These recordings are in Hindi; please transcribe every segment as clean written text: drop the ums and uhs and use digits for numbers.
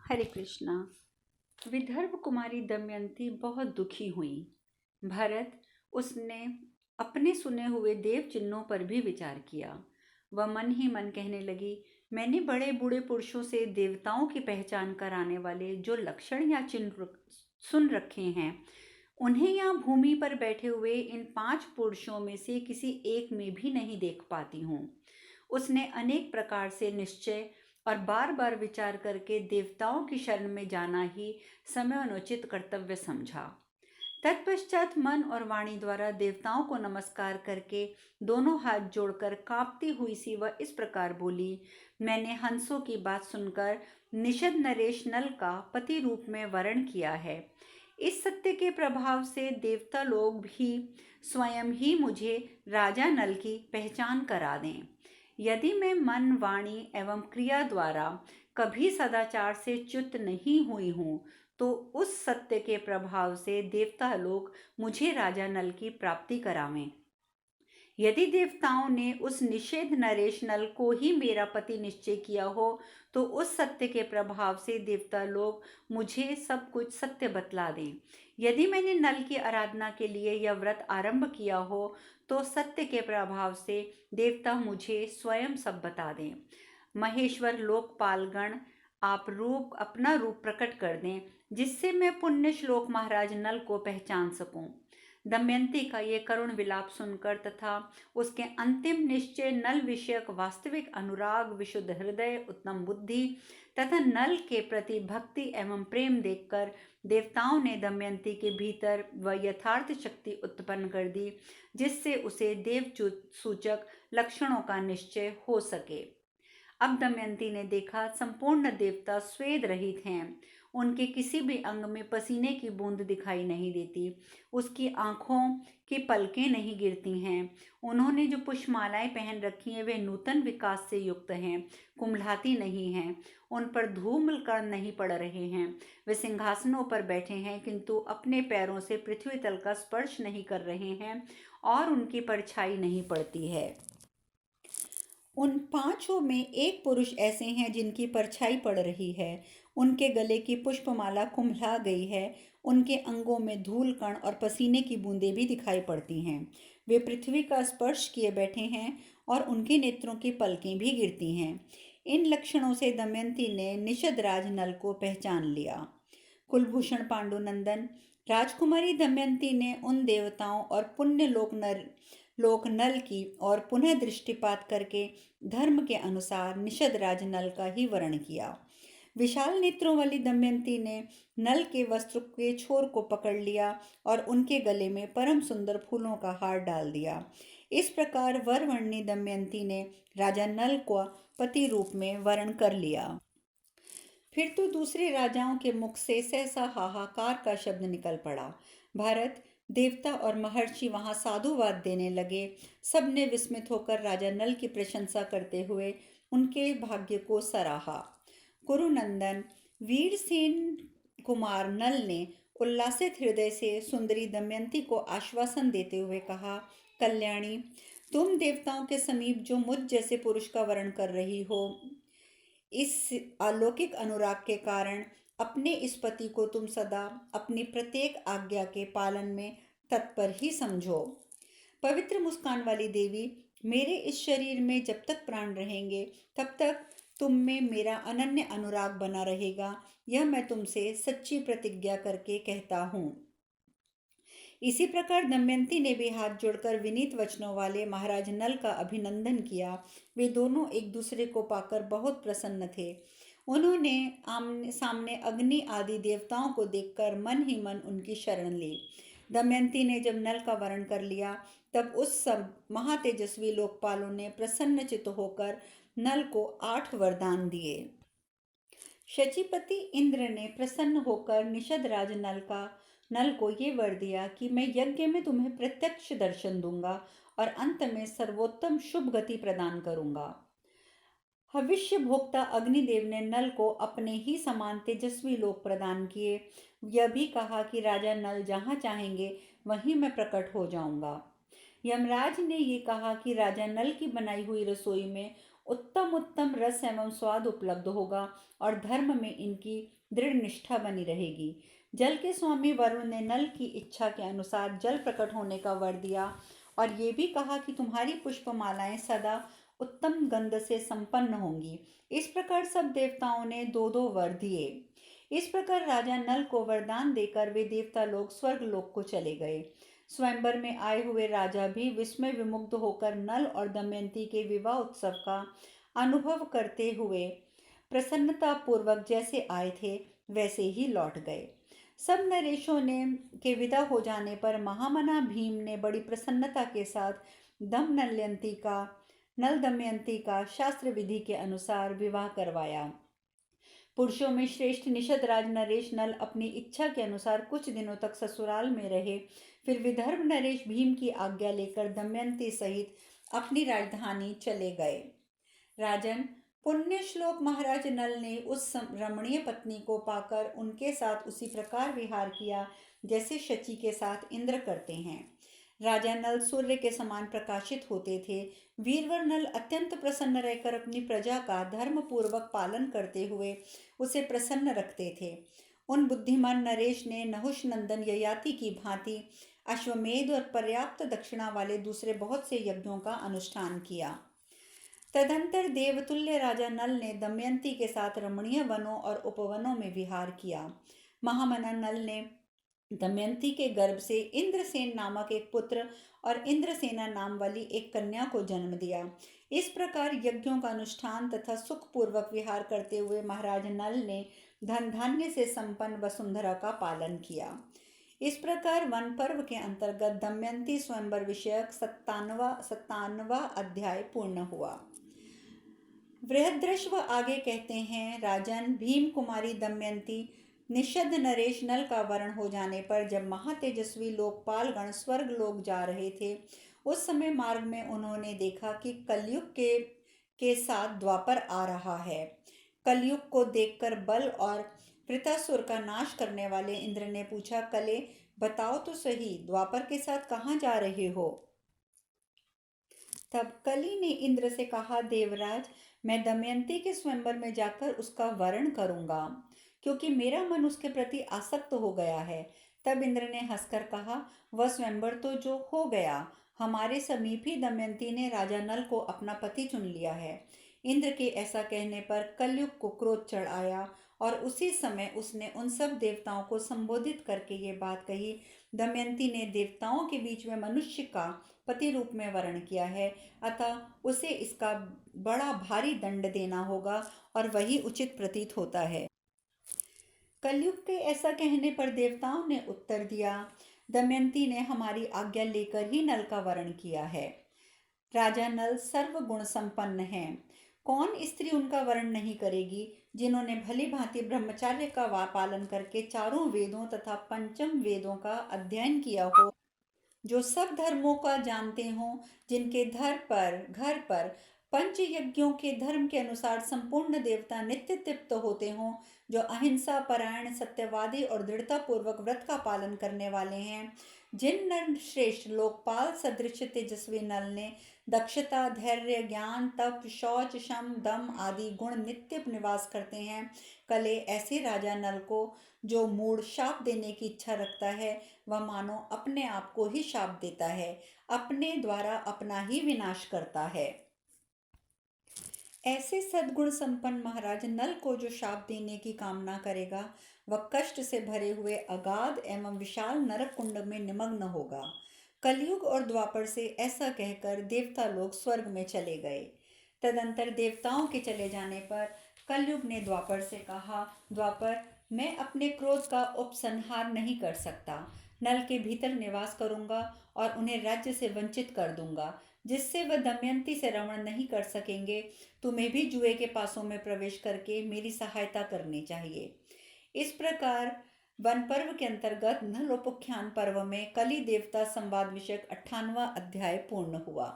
हरे कृष्णा। विदर्भ कुमारी दमयंती बहुत दुखी हुई। भरत उसने अपने सुने हुए देव चिन्हों पर भी विचार किया। वह मन ही मन कहने लगी, मैंने बड़े बूढ़े पुरुषों से देवताओं की पहचान कराने वाले जो लक्षण या चिन्ह सुन रखे हैं, उन्हें यहाँ भूमि पर बैठे हुए इन 5 पुरुषों में से किसी एक में भी नहीं देख पाती हूँ। उसने अनेक प्रकार से निश्चय और बार बार विचार करके देवताओं की शरण में जाना ही समयोचित कर्तव्य समझा। तत्पश्चात मन और वाणी द्वारा देवताओं को नमस्कार करके दोनों हाथ जोड़कर कांपती हुई सी वह इस प्रकार बोली, मैंने हंसों की बात सुनकर निषद नरेश नल का पति रूप में वर्ण किया है। इस सत्य के प्रभाव से देवता लोग भी स्वयं ही मुझे राजा नल की पहचान करा दें। यदि मैं मन, वाणी एवं क्रिया द्वारा कभी सदाचार से च्युत नहीं हुई हूँ, तो उस सत्य के प्रभाव से देवता लोग मुझे राजा नल की प्राप्ति करावें। यदि देवताओं ने उस निषेध नरेश नल को ही मेरा पति निश्चय किया हो, तो उस सत्य के प्रभाव से देवता लोग मुझे सब कुछ सत्य बतला दें। यदि मैंने नल की आराधना के लिए यह व्रत आरंभ किया हो, तो सत्य के प्रभाव से देवता मुझे स्वयं सब बता दें। महेश्वर लोकपालगण, आप अपना रूप प्रकट कर दें, जिससे मैं पुण्य श्लोक महाराज नल को पहचान सकूं। दमयंती का ये करुण विलाप सुनकर तथा उसके अंतिम निश्चय नल विषयक वास्तविक अनुराग, विशुद्ध हृदय, उत्तम बुद्धि तथा नल के प्रति भक्ति एवं प्रेम देखकर देवताओं ने दमयंती के भीतर वह यथार्थ शक्ति उत्पन्न कर दी, जिससे उसे देवच्युत सूचक लक्षणों का निश्चय हो सके। अब दमयंती ने देखा, संपूर्ण देवता स्वेद रहित हैं। उनके किसी भी अंग में पसीने की बूंद दिखाई नहीं देती। उसकी आंखों की पलकें नहीं गिरती हैं। उन्होंने जो पुष्पमालाएं पहन रखी हैं, वे नूतन विकास से युक्त हैं, कुम्भलाती नहीं हैं। उन पर धूम्र कण नहीं पड़ रहे हैं। वे सिंहासनों पर बैठे हैं, किंतु अपने पैरों से पृथ्वी तल का स्पर्श नहीं कर रहे हैं और उनकी परछाई नहीं पड़ती है। उन 5 में एक पुरुष ऐसे हैं जिनकी परछाई पड़ रही है। उनके गले की पुष्पमाला कुम्भला गई है। उनके अंगों में धूल कण और पसीने की बूंदें भी दिखाई पड़ती हैं। वे पृथ्वी का स्पर्श किए बैठे हैं और उनके नेत्रों की पलकें भी गिरती हैं। इन लक्षणों से दमयंती ने निषद राज नल को पहचान लिया। कुलभूषण पांडुनंदन, राजकुमारी दमयंती ने उन देवताओं और पुण्य लोक नल की और पुनः दृष्टिपात करके धर्म के अनुसार निषद राज नल का ही वर्ण किया। विशाल नेत्रों वाली दमयंती ने नल के वस्त्र के छोर को पकड़ लिया और उनके गले में परम सुंदर फूलों का हार डाल दिया। इस प्रकार वरवर्णी दमयंती ने राजा नल को पति रूप में वर्ण कर लिया। फिर तो दूसरे राजाओं के मुख से सहसा हाहाकार का शब्द निकल पड़ा। भारत, देवता और महर्षि वहां साधुवाद देने लगे। सबने विस्मित होकर राजा नल की प्रशंसा करते हुए उनके भाग्य को सराहा। कुरुनंदन, वीरसेन कुमार नल ने उल्लासित हृदय से सुंदरी दमयंती को आश्वासन देते हुए कहा, कल्याणी, तुम देवताओं के समीप जो मुझ जैसे पुरुष का वर्ण कर रही हो, इस अलौकिक अनुराग के कारण अपने इस पति को तुम सदा अपनी प्रत्येक आज्ञा के पालन में तत्पर ही समझो। पवित्र मुस्कान वाली देवी, मेरे इस शरीर में जब तक प्राण रहेंगे, तब तक तुम में मेरा अनन्य अनुराग बना रहेगा। यह मैं तुमसे सच्ची प्रतिज्ञा करके कहता हूँ। इसी प्रकार दमयंती ने भी हाथ जोड़कर विनीत वचनों वाले महाराज नल का अभिनंदन किया। वे दोनों एक दूसरे को पाकर बहुत प्रसन्न थे। उन्होंने आमने सामने अग्नि आदि देवताओं को देखकर मन ही मन उनकी शरण ली। दमयंती ने जब नल का वर्ण कर लिया, तब उस सब महातेजस्वी लोकपालों ने प्रसन्नचित्त होकर नल को 8 वरदान दिए। शचीपति इंद्र ने प्रसन्न होकर निषद राज नल को ये वर दिया कि मैं यज्ञ में तुम्हें प्रत्यक्ष दर्शन दूंगा और अंत में सर्वोत्तम शुभ गति प्रदान करूंगा। भविष्य भोक्ता अग्निदेव ने नल को अपने ही समान तेजस्वी लोक प्रदान किए। यह भी कहा कि राजा नल जहाँ चाहेंगे वहीं मैं प्रकट हो जाऊंगा। यमराज ने ये कहा कि राजा नल की बनाई हुई रसोई में उत्तम उत्तम रस एवं स्वाद उपलब्ध होगा और धर्म में इनकी दृढ़ निष्ठा बनी रहेगी। जल के स्वामी वरुण ने नल की इच्छा के अनुसार जल प्रकट होने का वर दिया और ये भी कहा कि तुम्हारी पुष्पमालाएं सदा उत्तम गंध से संपन्न होंगी। इस प्रकार सब देवताओं ने दो दो वर दिए। इस प्रकार राजा नल को वरदान देकर वे देवता लोग स्वर्ग लोक को चले गए। स्वयंवर में आए हुए राजा भी विस्मय विमुग्ध होकर नल और दमयंती के विवाह उत्सव का अनुभव करते हुए प्रसन्नता पूर्वक जैसे आए थे वैसे ही लौट गए। सब नरेशों ने के विदा हो जाने पर महामना भीम ने बड़ी प्रसन्नता के साथ नल दमयंती का शास्त्र विधि के अनुसार विवाह करवाया। पुरुषों में श्रेष्ठ निषद राज नरेश नल अपनी इच्छा के अनुसार कुछ दिनों तक ससुराल में रहे। फिर विदर्भ नरेश भीम की आज्ञा लेकर दमयंती सहित अपनी राजधानी चले गए। राजन, पुण्य श्लोक महाराज नल ने उस रमणीय पत्नी को पाकर उनके साथ उसी प्रकार विहार किया जैसे शची के साथ इंद्र करते हैं। राजा नल सूर्य के समान प्रकाशित होते थे। वीरवर नल अत्यंत प्रसन्न रहकर अपनी प्रजा का धर्म पूर्वक पालन करते हुए उसे प्रसन्न रखते थे। उन बुद्धिमान नरेश ने नहुष नंदन ययाति की भांति अश्वमेध और पर्याप्त दक्षिणा वाले दूसरे बहुत से यज्ञों का अनुष्ठान किया। तदंतर देवतुल्य राजा नल ने दमयंती के साथ रमणीय वनों और उपवनों में विहार किया। महामना नल ने दमयंती के गर्भ से इंद्रसेन नामक एक पुत्र और इंद्रसेना नाम वाली एक कन्या को जन्म दिया। इस प्रकार यज्ञों का अनुष्ठान तथा सुखपूर्वक विहार करते हुए महाराज नल ने धन धान्य से संपन्न वसुंधरा का पालन किया। इस प्रकार वन पर्व के अंतर्गत दमयंती स्वयंवर विषयक 57वां अध्याय पूर्ण हुआ। बृहद्रश्व आगे कहते हैं, राजन, भीम कुमारी दमयंती निषद नरेश नल का वरण हो जाने पर जब महातेजस्वी लोकपाल गण स्वर्ग लोक जा रहे थे, उस समय मार्ग में उन्होंने देखा कि कलयुग के साथ द्वापर आ रहा है। कलयुग को देखकर बल और पृथासुर का नाश करने वाले इंद्र ने पूछा, कले, बताओ तो सही, द्वापर के साथ कहाँ जा रहे हो? तब कली ने इंद्र से कहा, देवराज, मैं दमयंती के स्वयंवर में जाकर उसका वरण करूंगा, क्योंकि मेरा मन उसके प्रति आसक्त हो गया है। तब इंद्र ने हंसकर कहा, वह स्वयंवर तो जो हो गया, हमारे समीप ही दमयंती ने राजा नल को अपना पति चुन लिया है। इंद्र के ऐसा कहने पर कलयुग को क्रोध चढ़ आया और उसी समय उसने उन सब देवताओं को संबोधित करके ये बात कही, दमयंती ने देवताओं के बीच में मनुष्य का पति रूप में वर्ण किया है, अतः उसे इसका बड़ा भारी दंड देना होगा और वही उचित प्रतीत होता है। कलयुग के ऐसा कहने पर देवताओं ने उत्तर दिया, दमयंती ने हमारी आज्ञा लेकर ही नल का वर्ण किया है। राजा नल सर्वगुण संपन्न हैं। कौन स्त्री उनका वर्ण नहीं करेगी, जिन्होंने भली भांति ब्रह्मचार्य का पालन करके चारों वेदों तथा पंचम वेदों का अध्ययन किया हो, जो सब धर्मों का जानते हों, जिनके घर पर पंच यज्ञों के धर्म के अनुसार संपूर्ण देवता नित्य तृप्त होते हों, जो अहिंसा परायण, सत्यवादी और दृढ़ता पूर्वक व्रत का पालन करने वाले हैं, जिन नर श्रेष्ठ लोकपाल सदृश तेजस्वी नल ने दक्षता, धैर्य, ज्ञान, तप, शौच, शम, दम आदि गुण नित्य निवास करते हैं, कले, ऐसे राजा नल को जो मूढ़ शाप देने की इच्छा रखता है, वह मानो अपने आप को ही शाप देता है, अपने द्वारा अपना ही विनाश करता है। ऐसे सद्गुण संपन्न महाराज नल को जो शाप देने की कामना करेगा, वह कष्ट से भरे हुए अगाध एवं विशाल नरक कुंड में निमग्न होगा। कलयुग और द्वापर से ऐसा कहकर देवता लोग स्वर्ग में चले गए। तदंतर देवताओं के चले जाने पर कलयुग ने द्वापर से कहा, द्वापर, मैं अपने क्रोध का उपसंहार नहीं कर सकता। नल के भीतर निवास करूंगा और उन्हें राज्य से वंचित कर दूंगा, जिससे वह दमयंती से रमण नहीं कर सकेंगे। तुम्हें भी जुए के पासों में प्रवेश करके मेरी सहायता करनी चाहिए। इस प्रकार वन पर्व के अंतर्गत नलोपाख्यान पर्व में कली देवता संवाद विषयक 58वां अध्याय पूर्ण हुआ।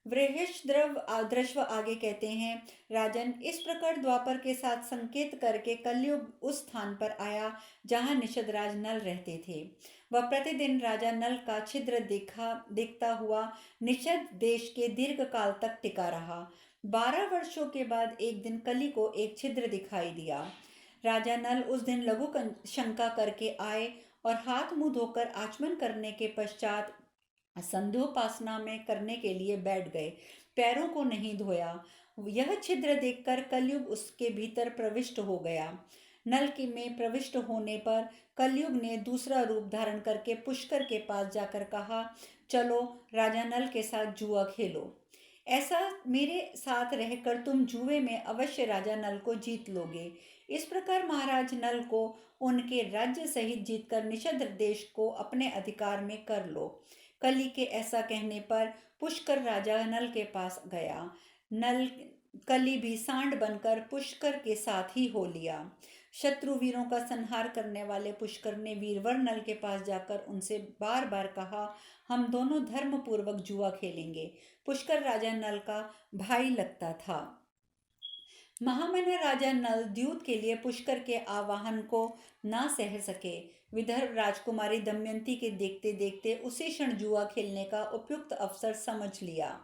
बृहद्रश्व आगे कहते हैं, राजन, इस प्रकार द्वापर के साथ संकेत करके कलयुग उस स्थान पर आया जहाँ निषदराज नल रहते थे। वह प्रतिदिन राजा नल का छिद्र देखता हुआ निषद देश के दीर्घ काल तक टिका रहा। 12 वर्षों के बाद एक दिन कली को एक छिद्र दिखाई दिया। राजा नल उस दिन लघु शंका करके आए और हाथ मुंह धोकर आचमन करने के पश्चात संध्योपासना में करने के लिए बैठ गए। पैरों को नहीं धोया। यह छिद्र देखकर कलयुग उसके भीतर प्रविष्ट हो गया। नल की में प्रविष्ट होने पर कलयुग ने दूसरा रूप धारण करके पुष्कर के पास जाकर कहा, चलो राजा नल के साथ जुआ खेलो। ऐसा मेरे साथ रहकर तुम जुए में अवश्य राजा नल को जीत लोगे। इस प्रकार महाराज नल को उनके राज्य सहित जीतकर निषद देश को अपने अधिकार में कर लो। कली के ऐसा कहने पर पुष्कर राजा नल के पास गया। नल कली भी सांड बनकर पुष्कर के साथ ही हो लिया। शत्रु वीरों का संहार करने वाले पुष्कर ने वीरवर नल के पास जाकर उनसे बार बार कहा, हम दोनों धर्म पूर्वक जुआ खेलेंगे। पुष्कर राजा नल का भाई लगता था। महामना राजा नल द्यूत के लिए पुष्कर के आवाहन को ना सह सके। विदर्भ राजकुमारी दमयंती के देखते देखते उसी क्षण जुआ खेलने का उपयुक्त अवसर समझ लिया।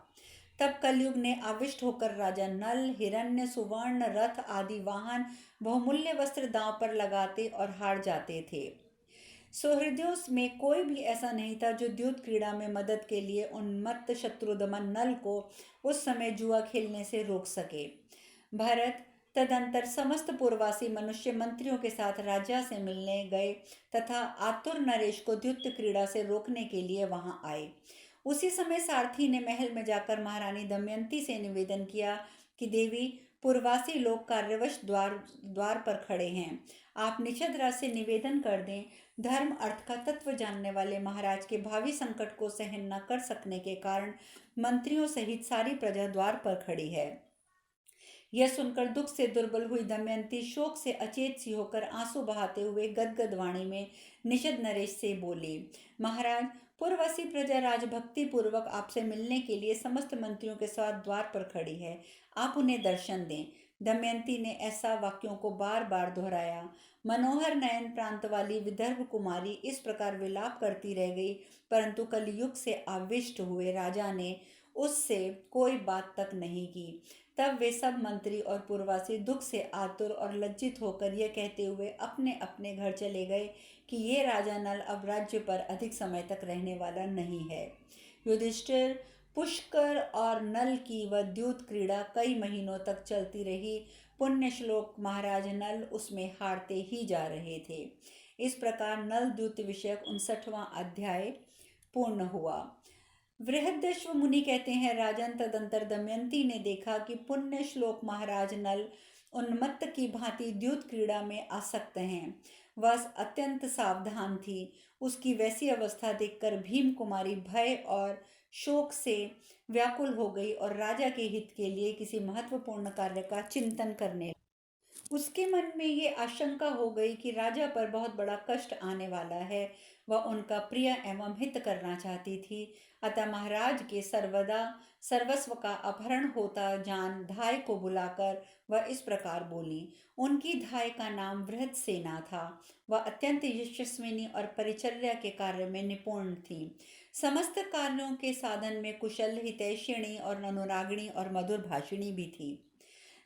तब कलयुग ने आविष्ट होकर राजा नल हिरण्य सुवर्ण रथ आदि वाहन बहुमूल्य वस्त्र दांव पर लगाते और हार जाते थे। सुहृदयों में कोई भी ऐसा नहीं था जो द्यूत क्रीड़ा में मदद के लिए उन्मत्त शत्रुदमन नल को उस समय जुआ खेलने से रोक सके। भरत तदंतर समस्त पूर्ववासी मनुष्य मंत्रियों के साथ राजा से मिलने गए तथा आतुर नरेश को द्यूत क्रीड़ा से रोकने के लिए वहां आए। उसी समय सारथी ने महल में जाकर महारानी दमयंती से निवेदन किया कि देवी, पूर्ववासी लोग कार्यवश द्वार पर खड़े हैं। आप निषद राज से निवेदन कर दें। धर्म अर्थ का तत्व जानने वाले महाराज के भावी संकट को सहन न कर सकने के कारण मंत्रियों सहित सारी प्रजा द्वार पर खड़ी है। यह सुनकर दुख से दुर्बल हुई दमयंती शोक से अचेत सी होकर आंसू बहाते हुए गदगद वाणी में निषद नरेश से बोली, महाराज, पूर्ववासी प्रजा राजभक्ति पूर्वक आपसे मिलने के लिए समस्त मंत्रियों के साथ द्वार पर खड़ी है। आप उन्हें दर्शन दें। दमयंती ने ऐसा वाक्यों को बार बार दोहराया। मनोहर नयन प्रांत वाली विदर्भ कुमारी इस प्रकार विलाप करती रह गई, परंतु कलयुग से आविष्ट हुए राजा ने उससे कोई बात तक नहीं की। तब वे सब मंत्री और पूर्ववासी दुख से आतुर और लज्जित होकर यह कहते हुए अपने अपने घर चले गए कि ये राजा नल अब राज्य पर अधिक समय तक रहने वाला नहीं है। युधिष्ठिर, पुष्कर और नल की वह द्यूत क्रीड़ा कई महीनों तक चलती रही। पुण्य श्लोक महाराज नल उसमें हारते ही जा रहे थे। इस प्रकार नल द्यूत विषयक 59वां अध्याय पूर्ण हुआ। बृहदश्व मुनि कहते हैं, राजन, तदंतर दमयंती ने देखा कि पुण्य श्लोक महाराज नल उन्मत्त की भांति द्यूत क्रीड़ा में आसक्त हैं। वह अत्यंत सावधान थी। उसकी वैसी अवस्था देखकर भीम कुमारी भय और शोक से व्याकुल हो गई और राजा के हित के लिए किसी महत्वपूर्ण कार्य का चिंतन करने। उसके मन में ये आशंका हो गई कि राजा पर बहुत बड़ा कष्ट आने वाला है। वह उनका प्रिय एवं हित करना चाहती थी। अतः महाराज के सर्वदा सर्वस्व का अपहरण होता जान धाय को बुलाकर वह इस प्रकार बोली। उनकी धाय का नाम बृहदसेना था। वह अत्यंत यशस्विनी और परिचर्या के कार्य में निपुण थी। समस्त कार्यों के साधन में कुशल, हितैषिणी और अनुरागिणी और मधुर भाषिणी भी थी।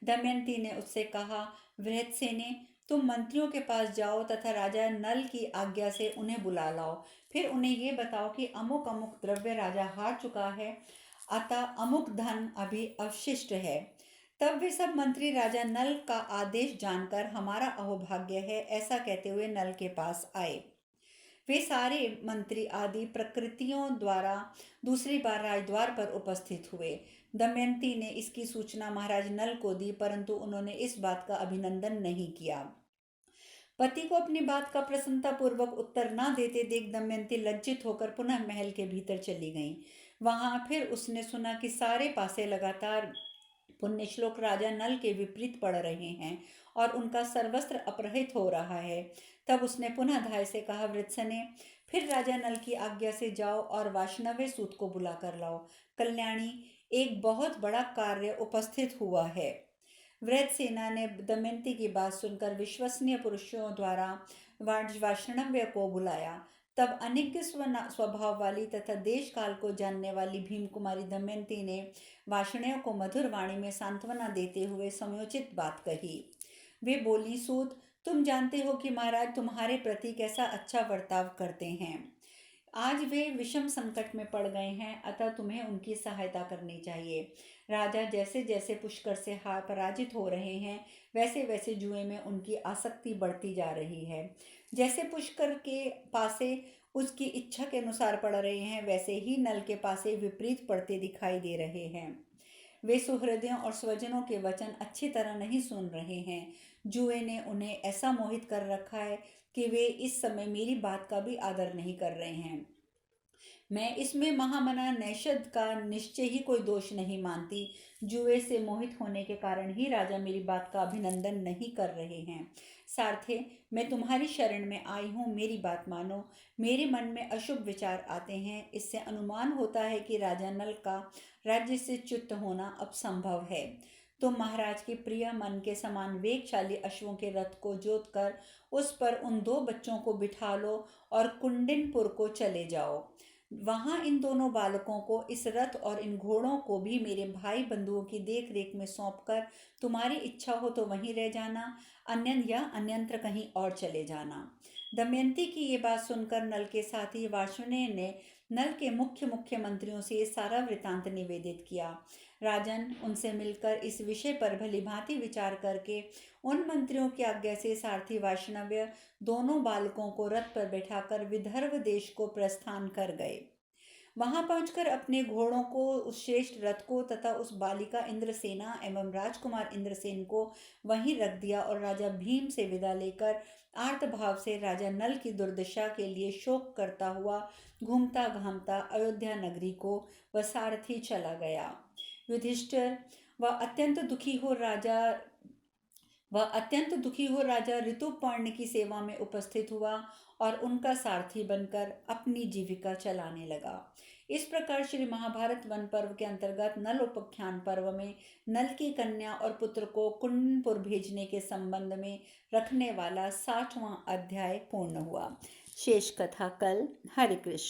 दमयंती ने उससे कहा, बृहदसेने, तुम मंत्रियों के पास जाओ तथा राजा नल की आज्ञा से उन्हें बुला लाओ। फिर उन्हें ये बताओ कि अमुक अमुक द्रव्य राजा हार चुका है, अतः अमुक धन अभी अवशिष्ट है। तब वे सब मंत्री राजा नल का आदेश जानकर हमारा अहोभाग्य है ऐसा कहते हुए नल के पास आए। वे सारे मंत्री आदि प्रकृतियों द्वारा दूसरी बार राजद्वार पर उपस्थित हुए। दमयंती ने इसकी सूचना महाराज नल को दी, परंतु उन्होंने इस बात का अभिनंदन नहीं किया। पति को अपनी बात का प्रसन्नता पूर्वक उत्तर न देते देख दमयंती लज्जित होकर पुनः महल के भीतर चली गईं। वहां फिर उसने सुना कि सारे पासे लगातार पुण्यश्लोक राजा नल के विपरीत पड़ रहे हैं और उनका सर्वस्त्र अपहृत हो रहा है। तब उसने पुनः धाय से कहा, वृत्सने, फिर राजा नल की आज्ञा से जाओ और वाष्णवे सूत को बुला कर लाओ। कल्याणी, एक बहुत बड़ा कार्य उपस्थित हुआ है। वृत्सेना ने दमयंती की बात सुनकर विश्वसनीय पुरुषों द्वारा वाष्णव्य को बुलाया। तब अनिज्ञ स्वभाव वाली तथा देश काल को जानने वाली भीम कुमारी दमयंती ने वार्ष्णेय को मधुर वाणी में सांत्वना देते हुए समयोचित बात कही। वे बोली, सूत, तुम जानते हो कि महाराज तुम्हारे प्रति कैसा अच्छा बर्ताव करते हैं। आज वे विषम संकट में पड़ गए हैं, अतः तुम्हें उनकी सहायता करनी चाहिए। राजा जैसे जैसे पुष्कर से हार पराजित हो रहे हैं, वैसे वैसे जुए में उनकी आसक्ति बढ़ती जा रही है। जैसे पुष्कर के पासे उसकी इच्छा के अनुसार पड़ रहे हैं, वैसे ही नल के पासे विपरीत पड़ते दिखाई दे रहे हैं। वे सुहृदयों और स्वजनों के वचन अच्छी तरह नहीं सुन रहे हैं। जुए ने उन्हें ऐसा मोहित कर रखा है कि वे इस समय मेरी बात का भी आदर नहीं कर रहे हैं। मैं इसमें महामना नैषद का निश्चय ही कोई दोष नहीं मानती। जुए से मोहित होने के कारण ही राजा मेरी बात का अभिनंदन नहीं कर रहे हैं। सारथे, मैं तुम्हारी शरण में आई हूँ, मेरी बात मानो। मेरे मन में अशुभ विचार आते हैं। इससे अनुमान होता है कि राजा नल का राज्य से च्युत होना अब संभव है। तुम महाराज के प्रिय मन के समान वेगशाली अश्वों के रथ को जोत कर उस पर उन 2 बच्चों को बिठा लो और कुंडिनपुर को चले जाओ। वहां इन दोनों बालकों को, इस रथ और इन घोड़ों को भी मेरे भाई बंधुओं की देख रेख में सौंपकर तुम्हारी इच्छा हो तो वहीं रह जाना, अन्यंत्र कहीं और चले जाना। दमयंती की ये बात सुनकर नल के साथी वार्ष्णेय ने नल के मुख्य मंत्रियों से ये सारा वृतांत निवेदित किया। राजन, उनसे मिलकर इस विषय पर भली भांति विचार करके उन मंत्रियों की आज्ञा से सारथी वाष्णव्य दोनों बालकों को रथ पर बैठाकर विदर्भ देश को प्रस्थान कर गए। वहां पहुंचकर अपने घोड़ों को, उस श्रेष्ठ रथ को तथा उस बालिका इंद्रसेना एवं राजकुमार इंद्रसेन को वहीं रख दिया और राजा भीम से विदा लेकर आर्त भाव से राजा नल की दुर्दशा के लिए शोक करता हुआ घूमता घामता अयोध्या नगरी को वह सारथी चला गया। युधिष्ठिर, वह अत्यंत दुखी हो राजा ऋतुपर्ण की सेवा में उपस्थित हुआ और उनका सारथी बनकर अपनी जीविका चलाने लगा। इस प्रकार श्री महाभारत वन पर्व के अंतर्गत नल उपाख्यान पर्व में नल की कन्या और पुत्र को कुंडनपुर भेजने के संबंध में रखने वाला 60वां अध्याय पूर्ण हुआ। शेष कथा कल। हरे कृष्ण।